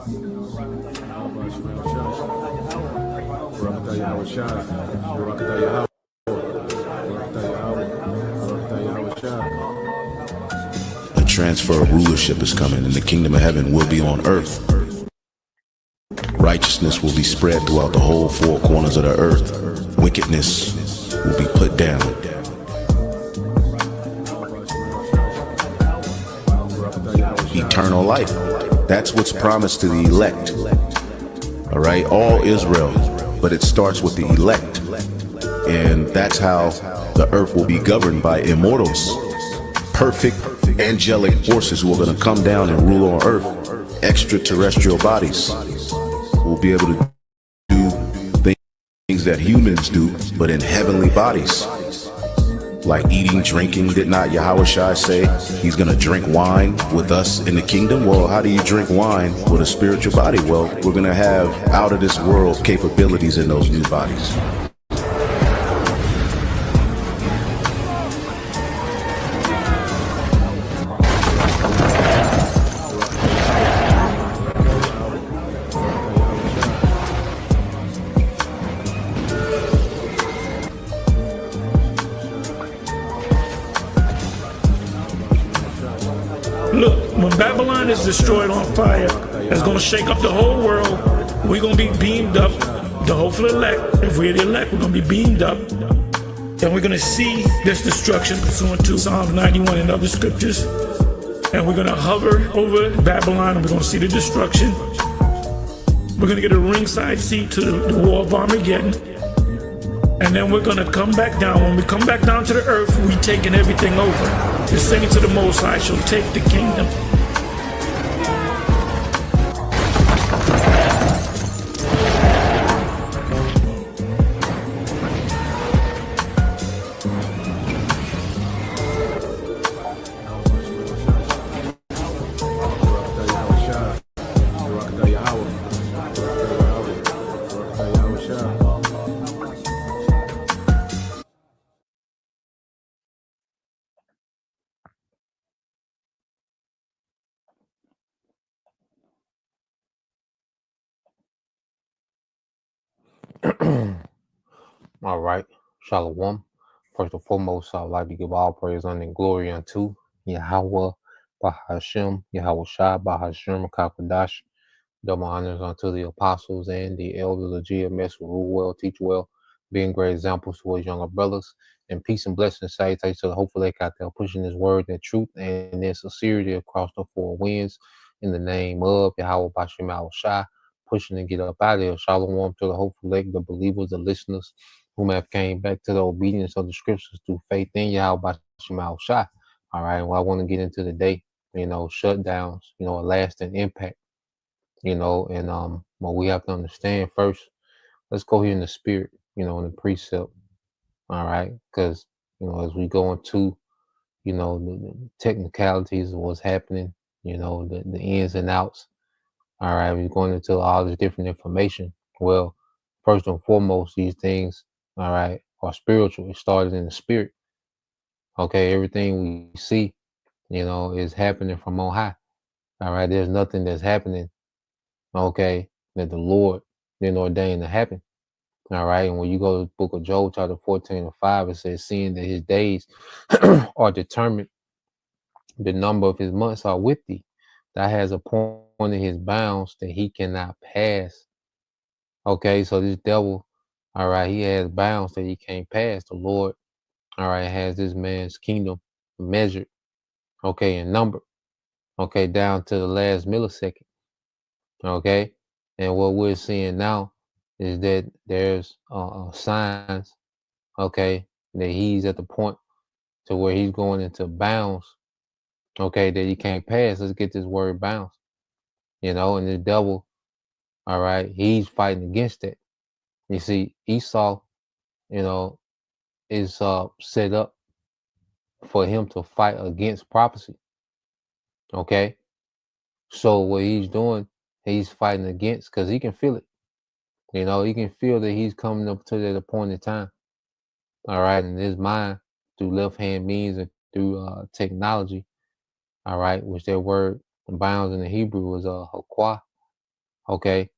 A transfer of rulership is coming, and the kingdom of heaven will be on earth. Righteousness will be spread throughout the whole four corners of the earth. Wickedness will be put down. Eternal life. That's what's promised to the elect. All right, all Israel, but it starts with the elect. And that's how the earth will be governed by immortals. Perfect angelic forces who are going to come down and rule on earth. Extraterrestrial bodies will be able to do things that humans do, but in heavenly bodies. Like eating, drinking. Did not Yahushua say he's going to drink wine with us in the kingdom? Well, how do you drink wine with a spiritual body? Well, we're going to have out of this world capabilities in those new bodies. Look, when Babylon is destroyed on fire, it's going to shake up the whole world. We're going to be beamed up, the hopeful elect. If we're the elect, we're going to be beamed up. And we're going to see this destruction pursuant to Psalm 91 and other scriptures. And we're going to hover over Babylon and we're going to see the destruction. We're going to get a ringside seat to the war of Armageddon. And then we're going to come back down. When we come back down to the earth, we taking everything over. The saints of the Most High shall take the kingdom. All right, Shalom. First and foremost, I'd like to give all praise, honor, and glory unto Yahweh, Bahashem, Yahweh Shai, Bahashem, Kakadash. Double honors unto the apostles and the elders of GMS who rule well, teach well, being great examples to his younger brothers. And peace and blessings, salutations to the hopeful elect out there pushing his word and truth and in sincerity across the four winds in the name of Yahweh Bashem Yahweh Shai, pushing to get up out of here. Shalom to the hopeful elect, the believers, the listeners, whom have came back to the obedience of the scriptures through faith in Yahweh Bashem Yahweh Shai. All right, well, I want to get into the day, shutdowns, a lasting impact. And what we have to understand first, let's go here in the spirit, in the precept. All right, because as we go into the technicalities of what's happening, the ins and outs. All right, we're going into all this different information. Well, first and foremost, these things, all right, are spiritual. It started in the spirit. Okay, everything we see, is happening from on high. All right, there's nothing that's happening, okay, that the Lord didn't ordain to happen. All right, and when you go to the book of Job, chapter 14 and 5, it says, seeing that his days are determined, the number of his months are with thee. Thou has appointed his bounds that he cannot pass. Okay, so this devil, all right, he has bounds that he can't pass. The Lord, all right, has this man's kingdom measured, okay, and numbered, okay, down to the last millisecond. Okay, and what we're seeing now is that there's signs, okay, that he's at the point to where he's going into bounds, okay, that he can't pass. Let's get this word bounds, and the devil, all right, he's fighting against it. You see, Esau, is set up for him to fight against prophecy. Okay, so what he's doing, he's fighting against, because he can feel it. He can feel that he's coming up to that appointed time. All right, in his mind, through left hand means and through technology. All right, which that word bounds in the Hebrew was hakwa. Okay,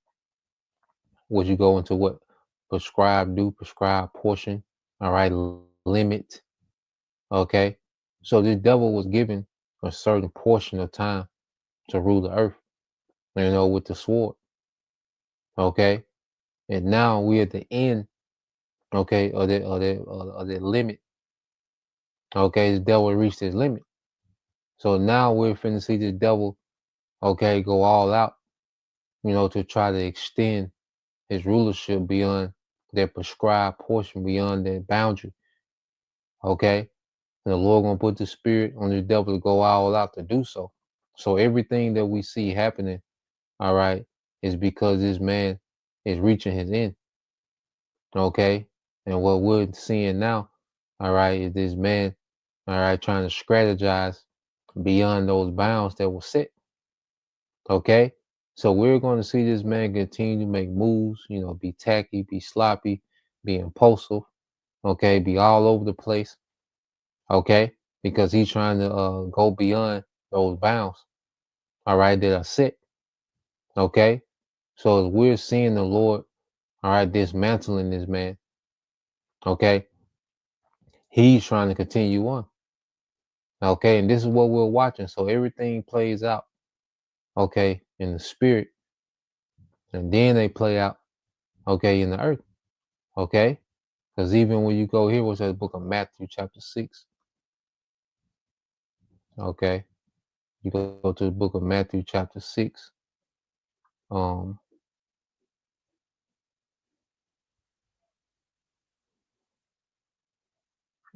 would you go into what prescribed portion, all right, limit, okay? So this devil was given a certain portion of time to rule the earth, with the sword, okay? And now we're at the end, okay, of that limit, okay? The devil reached his limit. So now we're finna see the devil, okay, go all out, to try to extend his rulership beyond that prescribed portion, beyond that boundary, okay? And the Lord gonna put the spirit on the devil to go all out to do so. So everything that we see happening, all right, is because this man is reaching his end. Okay. And what we're seeing now, all right, is this man, all right, trying to strategize beyond those bounds that were set. Okay. So we're going to see this man continue to make moves, be tacky, be sloppy, be impulsive, okay, be all over the place. Okay, because he's trying to go beyond those bounds, all right, that are set. Okay, so as we're seeing the Lord, all right, dismantling this man, okay, he's trying to continue on. Okay, and this is what we're watching. So everything plays out, okay, in the spirit, and then they play out, okay, in the earth. Okay, because even when you go here, what's that book of Matthew, chapter 6? Okay, you go to the book of Matthew, chapter 6. Um,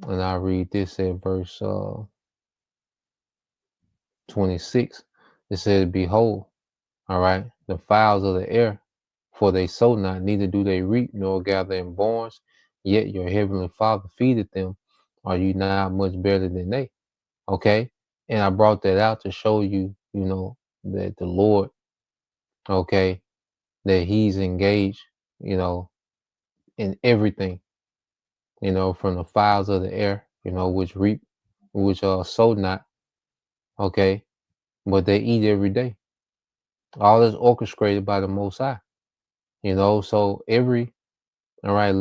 and I read this at verse 26. It says, "Behold, all right, the fowls of the air, for they sow not, neither do they reap, nor gather in barns, yet your heavenly Father feedeth them. Are you not much better than they?" Okay, and I brought that out to show you, that the Lord, okay, that He's engaged, in everything, from the fowls of the air, which reap, which sow not, okay, but they eat every day. All is orchestrated by the Most High, so every, all right,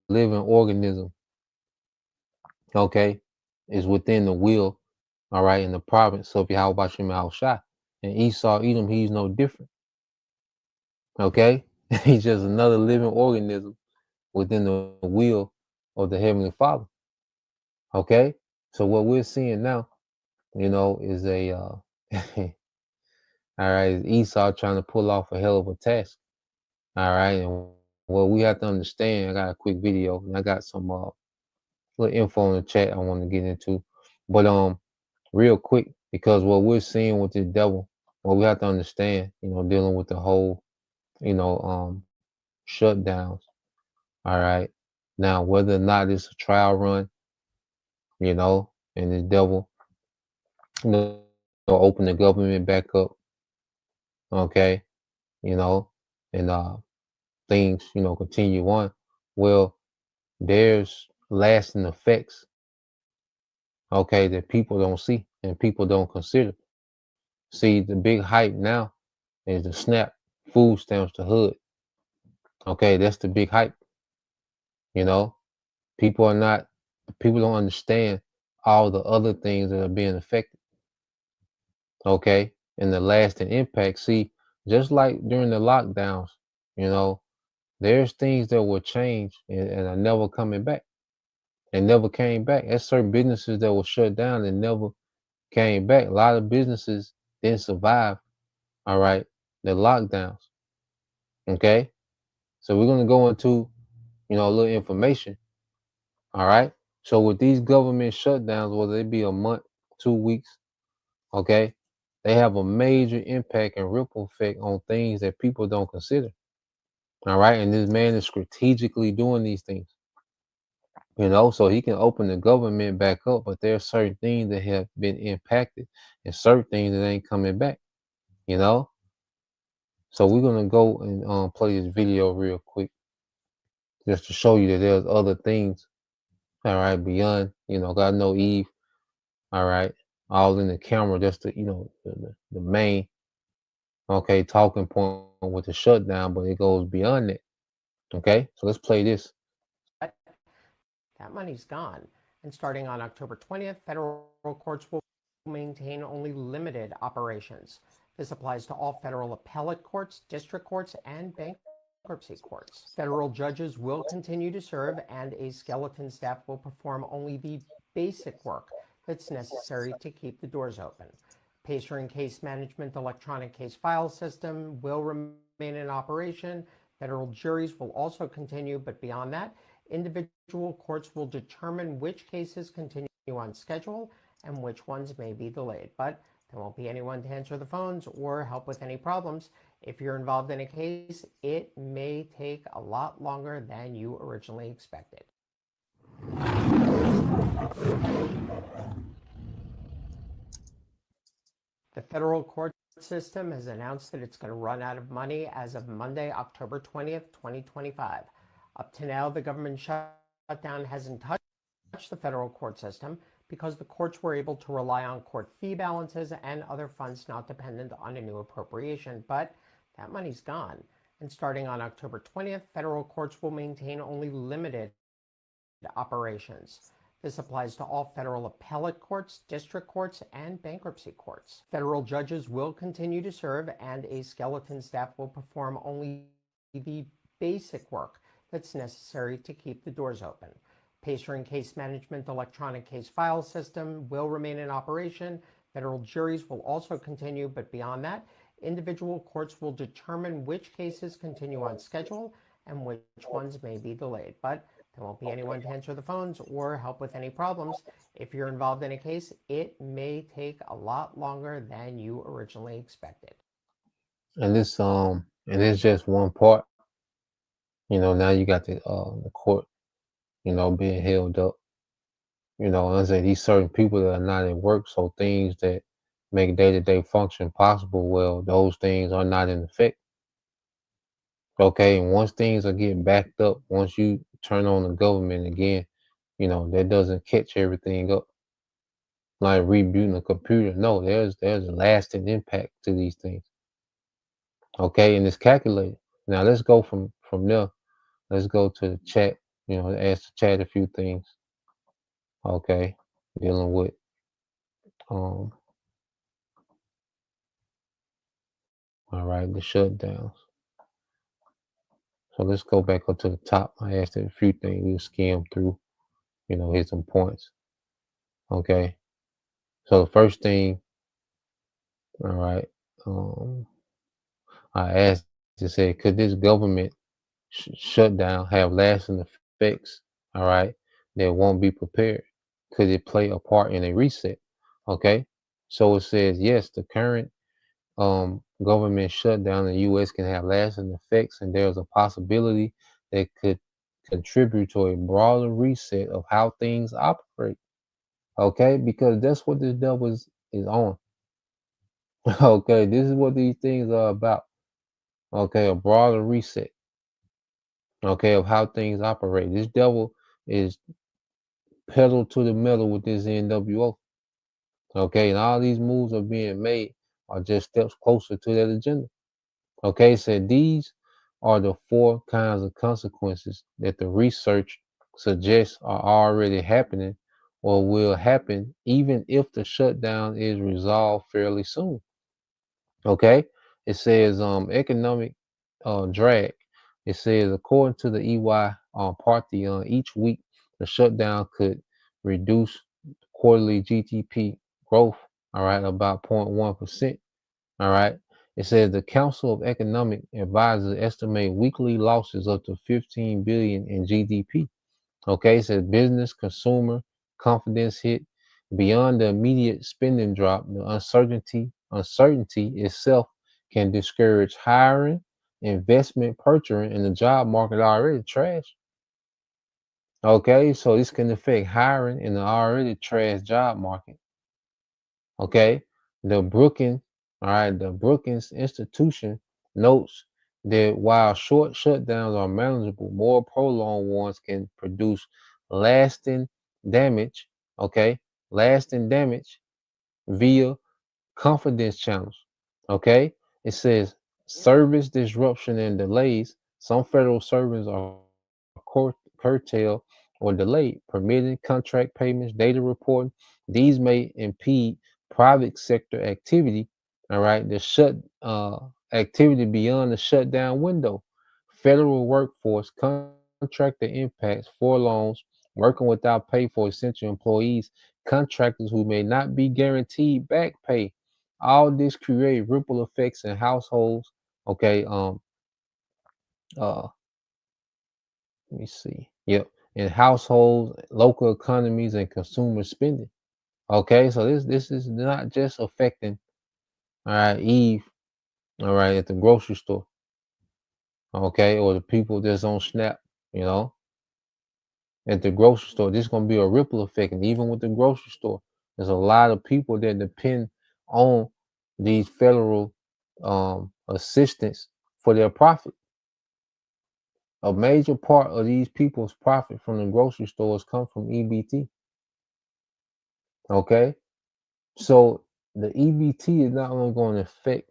living organism, okay, is within the will, all right, in the province of Yahweh Shem Shai. And Esau, Edom, he's no different, okay? He's just another living organism within the will of the Heavenly Father, okay? So what we're seeing now, is all right, is Esau trying to pull off a hell of a task, all right? And what we have to understand, I got a quick video, and I got some little info in the chat I want to get into. But real quick, because what we're seeing with the devil, what we have to understand, dealing with the whole, shutdowns. All right. Now, whether or not it's a trial run, and the devil, open the government back up, okay, you know, and things, continue on. Well, there's lasting effects, okay, that people don't see and people don't consider. See, the big hype now is the SNAP food stamps to hood. Okay, that's the big hype. You know, people are not, people don't understand all the other things that are being affected. Okay, and the lasting impact. See, just like during the lockdowns, you know, there's things that will change and are never coming back. And never came back. There's certain businesses that were shut down and never came back. A lot of businesses didn't survive. All right, the lockdowns. Okay, so we're gonna go into, a little information. All right. So with these government shutdowns, whether it be a month, 2 weeks, okay, they have a major impact and ripple effect on things that people don't consider. All right. And this man is strategically doing these things, so he can open the government back up, but there are certain things that have been impacted and certain things that ain't coming back, you know. So we're gonna go and play this video real quick just to show you that there's other things, all right, beyond, God know Eve, all right, all in the camera, just the, the main, okay, talking point with the shutdown, but it goes beyond that. Okay, so let's play this. That money's gone. And starting on October 20th, federal courts will maintain only limited operations. This applies to all federal appellate courts, district courts, and bankruptcy courts. Federal judges will continue to serve, and a skeleton staff will perform only the basic work that's necessary to keep the doors open. Pacer and case management electronic case file system will remain in operation. Federal juries will also continue, but beyond that, individual courts will determine which cases continue on schedule and which ones may be delayed. But there won't be anyone to answer the phones or help with any problems. If you're involved in a case, it may take a lot longer than you originally expected. The federal court system has announced that it's going to run out of money as of Monday, October 20th, 2025. Up to now, the government shutdown hasn't touched the federal court system because the courts were able to rely on court fee balances and other funds not dependent on a new appropriation. But that money's gone. And starting on October 20th, federal courts will maintain only limited operations. This applies to all federal appellate courts, district courts, and bankruptcy courts. Federal judges will continue to serve, and a skeleton staff will perform only the basic work that's necessary to keep the doors open. Pacer and case management electronic case file system will remain in operation. Federal juries will also continue, but beyond that, individual courts will determine which cases continue on schedule and which ones may be delayed. But there won't be anyone to answer the phones or help with any problems. If you're involved in a case, it may take a lot longer than you originally expected. And it's just one part. Now you got the court, being held up. I say these certain people that are not at work, so things that make day-to-day function possible, well, those things are not in effect. Okay, and once things are getting backed up, once you turn on the government again, that doesn't catch everything up like rebooting a computer. No, there's a lasting impact to these things. Okay, and it's calculated. Now let's go from there. Let's go to the chat. Ask the chat a few things. Okay, dealing with um, all right, the shutdowns. So let's go back up to the top. I asked it a few things. We'll skim through. Hit some points. Okay. So the first thing, all right. I asked to say, could this government shutdown have lasting effects? All right, that won't be prepared. Could it play a part in a reset? Okay, so it says yes. The current government shutdown in the U.S. can have lasting effects, and there's a possibility that could contribute to a broader reset of how things operate. Okay, because that's what this devil is on. Okay, this is what these things are about. Okay, a broader reset. Okay, of how things operate. This devil is pedal to the metal with this NWO. Okay, and all these moves are being made are just steps closer to that agenda. Okay, so these are the four kinds of consequences that the research suggests are already happening or will happen even if the shutdown is resolved fairly soon. Okay, it says economic drag. It says according to the EY Parthian, each week the shutdown could reduce quarterly GDP growth. All right, about 0.1%. All right. It says the Council of Economic Advisors estimate weekly losses up to 15 billion in GDP. Okay, it says business consumer confidence hit beyond the immediate spending drop. The uncertainty itself can discourage hiring, investment, purchasing, and the job market already trash. Okay, so this can affect hiring in the already trash job market. Okay, the Brookings, the Brookings Institution notes that while short shutdowns are manageable, more prolonged ones can produce lasting damage. Okay, lasting damage via confidence channels. Okay, It says service disruption and delays. Some federal servants are curtailed or delayed, permitting contract payments, data reporting. These may impede private sector activity. All right, the shut activity beyond the shutdown window. Federal workforce contractor impacts for loans, working without pay for essential employees, contractors who may not be guaranteed back pay. All this create ripple effects in households. Okay, uh, let me see. Yep, in households, local economies, and consumer spending. Okay, so this is not just affecting all right Eve, all right, at the grocery store, okay, or the people that's on Snap, you know, at the grocery store. This is gonna be a ripple effect, and even with the grocery store, there's a lot of people that depend on these federal assistance for their profit. A major part of these people's profit from the grocery stores come from EBT. Okay, so the EBT is not only going to affect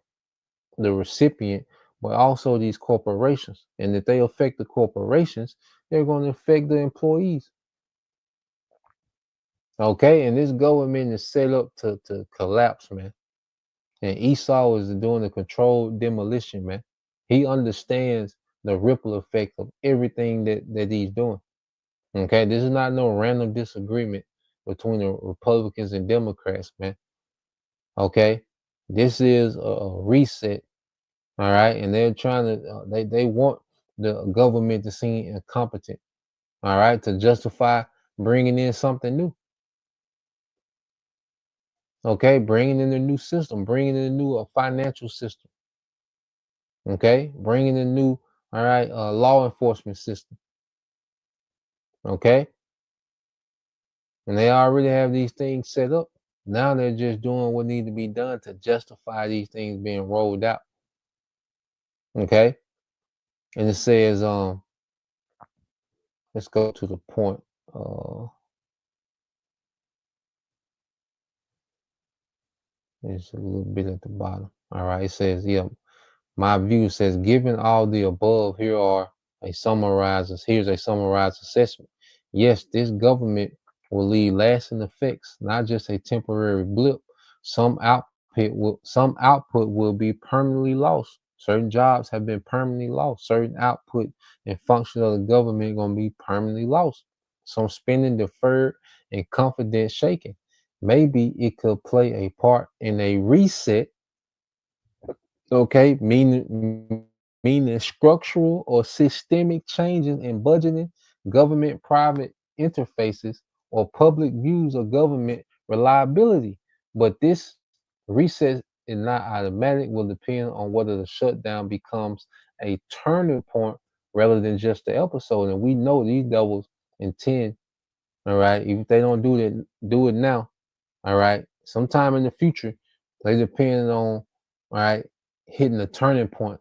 the recipient, but also these corporations. And if they affect the corporations, they're going to affect the employees. Okay, and this government is set up to collapse, man. And Esau is doing a controlled demolition, man. He understands the ripple effect of everything that he's doing. Okay, this is not no random disagreement between the Republicans and Democrats, man. Okay, this is a reset. All right, and they're trying to they want the government to seem incompetent. All right, to justify bringing in something new. Okay, bringing in a new system, bringing in a new financial system. Okay, bringing in a new all right law enforcement system. Okay, and they already have these things set up. Now they're just doing what needs to be done to justify these things being rolled out. Okay, and it says let's go to the point. It's a little bit at the bottom. All right, it says, yeah, my view says, given all the above, here's a summarized assessment. Yes, this government will leave lasting effects, not just a temporary blip. Some output will be permanently lost. Certain jobs have been permanently lost. Certain output and function of the government going to be permanently lost. Some spending deferred and confidence shaken. Maybe it could play a part in a reset. Okay, meaning structural or systemic changes in budgeting, government private interfaces, or public views of government reliability. But this reset is not automatic, will depend on whether the shutdown becomes a turning point rather than just the episode. And we know these devils intend, all right, if they don't do it now, all right, sometime in the future, they depend on, all right, hitting a turning point,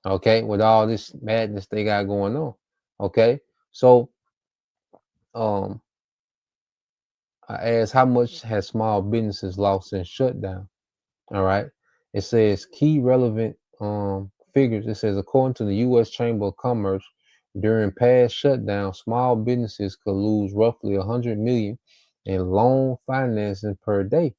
okay, with all this madness they got going on. Okay. So um I asked how much has small businesses lost in shutdown. All right. It says key relevant figures. It says according to the US Chamber of Commerce, during past shutdown, small businesses could lose roughly 100 million in loan financing per day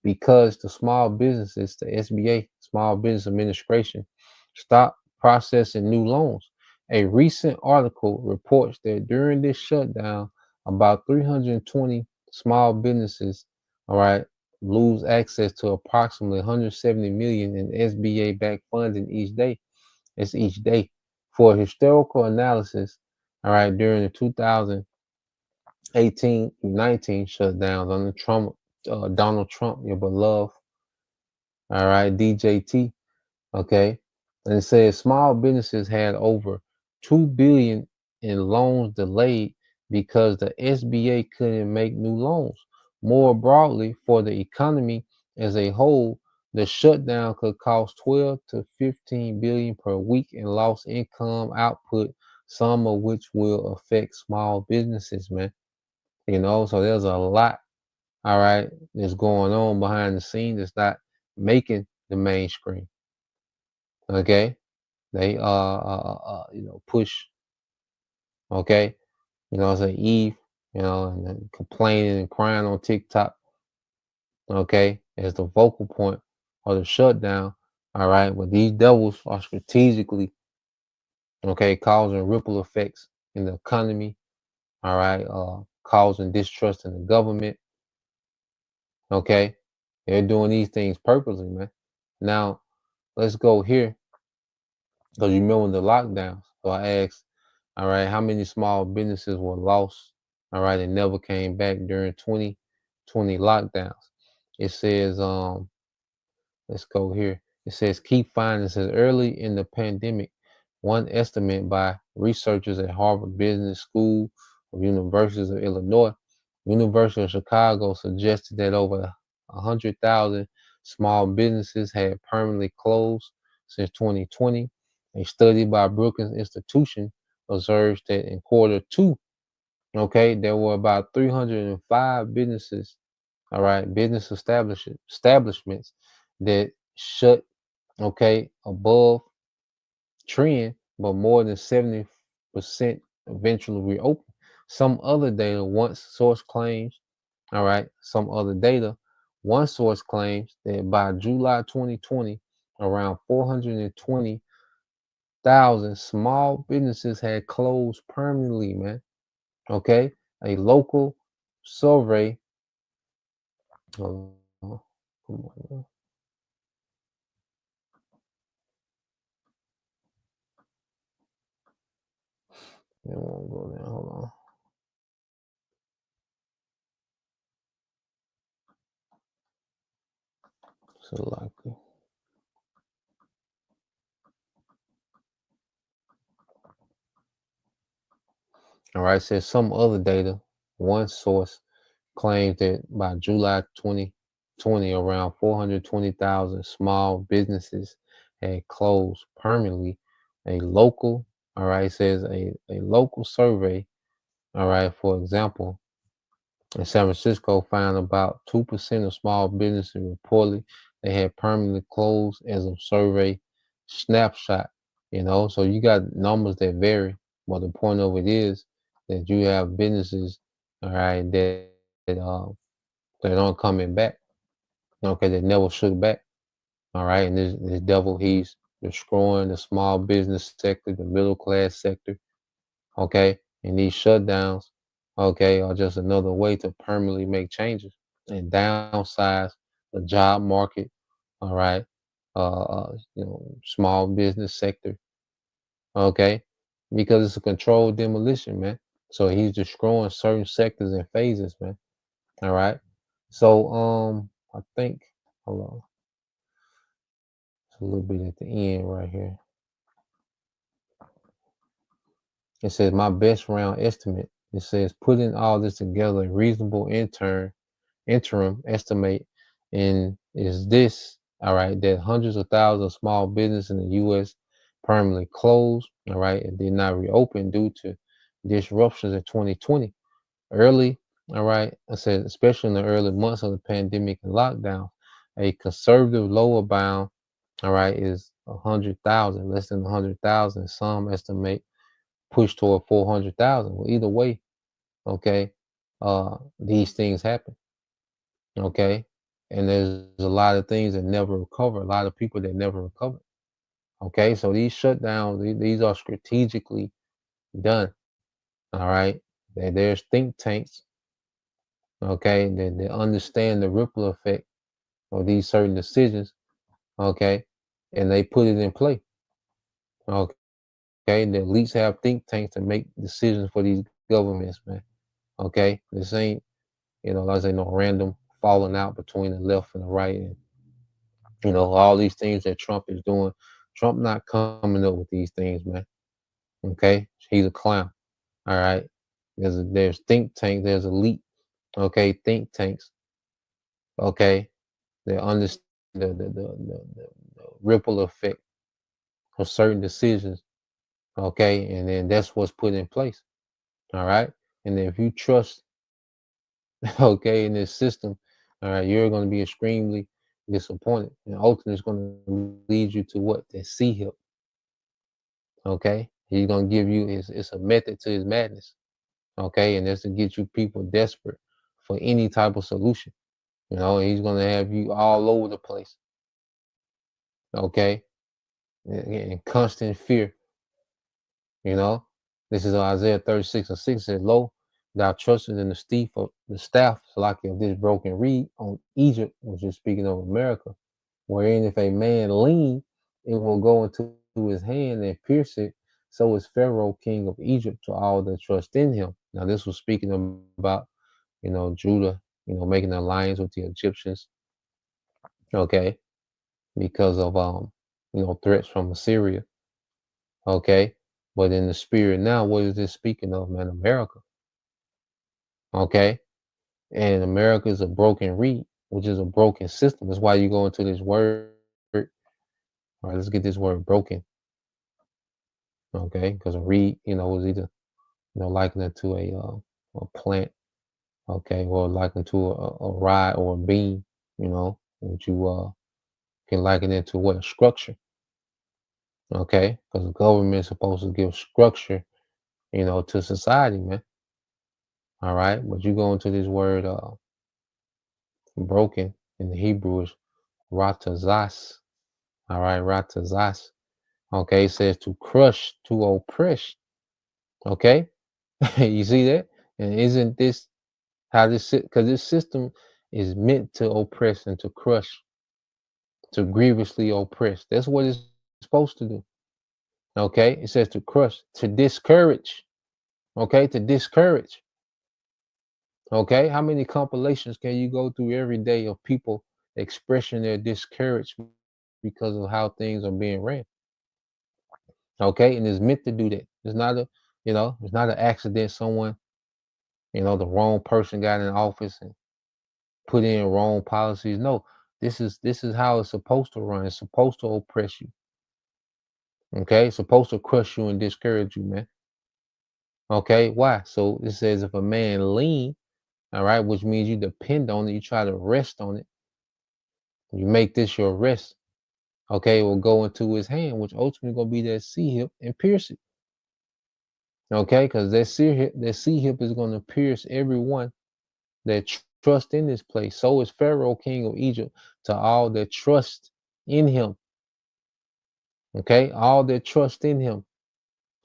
because the small businesses, the SBA, Small Business Administration, stopped processing new loans. A recent article reports that during this shutdown, about 320 small businesses, all right, lose access to approximately 170 million in SBA-backed funding each day. It's each day. For historical analysis, all right, during the 2018-19 shutdowns under Donald Trump, your beloved, all right, DJT, okay, and it says small businesses had over 2 billion in loans delayed because the SBA couldn't make new loans. More broadly, for the economy as a whole, the shutdown could cost 12 to 15 billion per week in lost income output, some of which will affect small businesses, man. You know, so there's a lot, all right, that's going on behind the scenes. It's not making the mainstream. Okay, they push. Okay, I say Eve, and then complaining and crying on TikTok. Okay, as the vocal point of the shutdown. All right, but these devils are strategically, okay, causing ripple effects in the economy. All right, causing distrust in the government. Okay, they're doing these things purposely, man. Now let's go here because you remember the lockdowns. So I asked, all right, how many small businesses were lost? All right, and never came back during 2020 lockdowns. It says, let's go here. It says key findings. It says early in the pandemic, one estimate by researchers at Harvard Business School of University of Illinois, University of Chicago suggested that over 100,000 small businesses had permanently closed since 2020. A study by Brookings Institution observes that in quarter two, okay, there were about 305 businesses, all right, business establishments that shut, okay, above trend, but more than 70% eventually reopen. Some other data, once source claims, all right, some other data, one source claims that by July 2020, around 420,000 small businesses had closed permanently, man. Okay, a local survey. Hold on, come on, it won't go there. Hold on. So likely. All right, says some other data. One source claims that by July 2020, around 420,000 small businesses had closed permanently. A local, all right, says a local survey, all right, for example, in San Francisco found about 2% of small businesses reportedly they had permanently closed as a survey snapshot. So you got numbers that vary, but the point of it is that you have businesses, all right, that aren't coming back. Okay, they never shook back. All right, and this devil, he's destroying the small business sector, the middle class sector. Okay, and these shutdowns, okay, are just another way to permanently make changes and downsize the job market. All right, small business sector. Okay, because it's a controlled demolition, man. So he's destroying certain sectors and phases, man. All right. So I think, hold on, it's a little bit at the end right here. It says my best round estimate. It says putting all this together, a reasonable interim estimate in is this, all right, that hundreds of thousands of small businesses in the US permanently closed, all right, and did not reopen due to disruptions in 2020. Early, all right, I said, especially in the early months of the pandemic and lockdown, a conservative lower bound, all right, is 100,000, less than 100,000. Some estimate push toward 400,000. Well, either way, okay, these things happen, okay, and there's a lot of things that never recover, a lot of people that never recover, okay. So these shutdowns, these are strategically done, all right. There's think tanks, okay, that understand the ripple effect of these certain decisions, okay, and they put it in play, okay. The elites have think tanks to make decisions for these governments, man, okay. This ain't, like I say, no random falling out between the left and the right, and all these things that Trump is doing. Trump not coming up with these things, man. Okay, he's a clown. All right, there's think tanks, there's elite, okay, think tanks, okay, they understand the ripple effect of certain decisions, okay, and then that's what's put in place. All right, and then if you trust, okay, in this system, all right, you're going to be extremely disappointed. And ultimately it's going to lead you to what? That sea hip. Okay? He's going to give you it's a method to his madness. Okay? And that's to get you people desperate for any type of solution. He's going to have you all over the place. Okay? In constant fear. This is Isaiah 36:6 says, Lo, thou trusted in the staff, like of this broken reed on Egypt, which is speaking of America, wherein if a man lean, it will go into his hand and pierce it. So is Pharaoh, king of Egypt, to all that trust in him. Now, this was speaking about, Judah, making an alliance with the Egyptians, okay, because of, threats from Assyria, okay. But in the spirit now, what is this speaking of, man? America, okay. And America is a broken reed, which is a broken system. That's why you go into this word. All right, let's get this word broken. Okay, because a reed, is either, likened it to a plant, okay, or likened to a rod or a beam, which you can liken it to what? A structure. Okay, because the government is supposed to give structure, to society, man. All right, but you go into this word broken in the Hebrew is ratazas. All right, ratazas. Okay, it says to crush, to oppress. Okay, you see that? And isn't this how this? Because this system is meant to oppress and to crush, to grievously oppress. That's what it's supposed to do. Okay, it says to crush, to discourage. Okay, to discourage. Okay, how many compilations can you go through every day of people expressing their discouragement because of how things are being ran? Okay, and it's meant to do that. It's not it's not an accident. Someone, the wrong person got in office and put in wrong policies. No, this is how it's supposed to run. It's supposed to oppress you. Okay, it's supposed to crush you and discourage you, man. Okay, why? So it says if a man lean, all right, which means you depend on it, you try to rest on it. You make this your rest. Okay, it will go into his hand, which ultimately gonna be that sea hip and pierce it. Okay, because that sea hip is gonna pierce everyone that trust in this place. So is Pharaoh, king of Egypt, to all that trust in him. Okay, all that trust in him.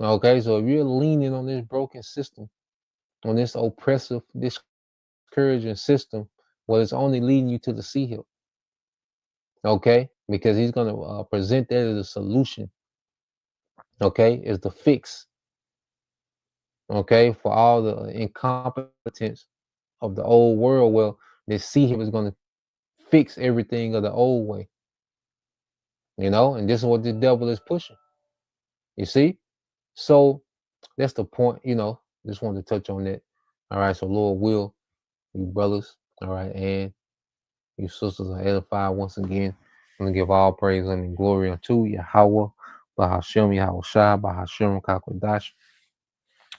Okay, so if you're leaning on this broken system, on this oppressive, discouraging system, well, it's only leading you to the sea hip. Okay, because he's going to present that as a solution. Okay, as the fix. Okay, for all the incompetence of the old world. Well, this sea hip is going to fix everything of the old way. And this is what the devil is pushing. You see? So that's the point, just wanted to touch on that. All right, so Lord will, you brothers, all right, and you sisters are edified once again. I'm gonna give all praise and glory unto Yahweh, Bahashem, Yahweh Shai, Bahashem, Kakwadash,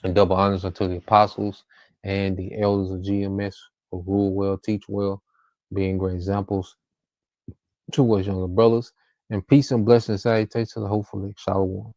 and double honors unto the apostles and the elders of GMS who rule well, teach well, being great examples to us younger brothers. And peace and blessings, salutations, hopefully, Shalom.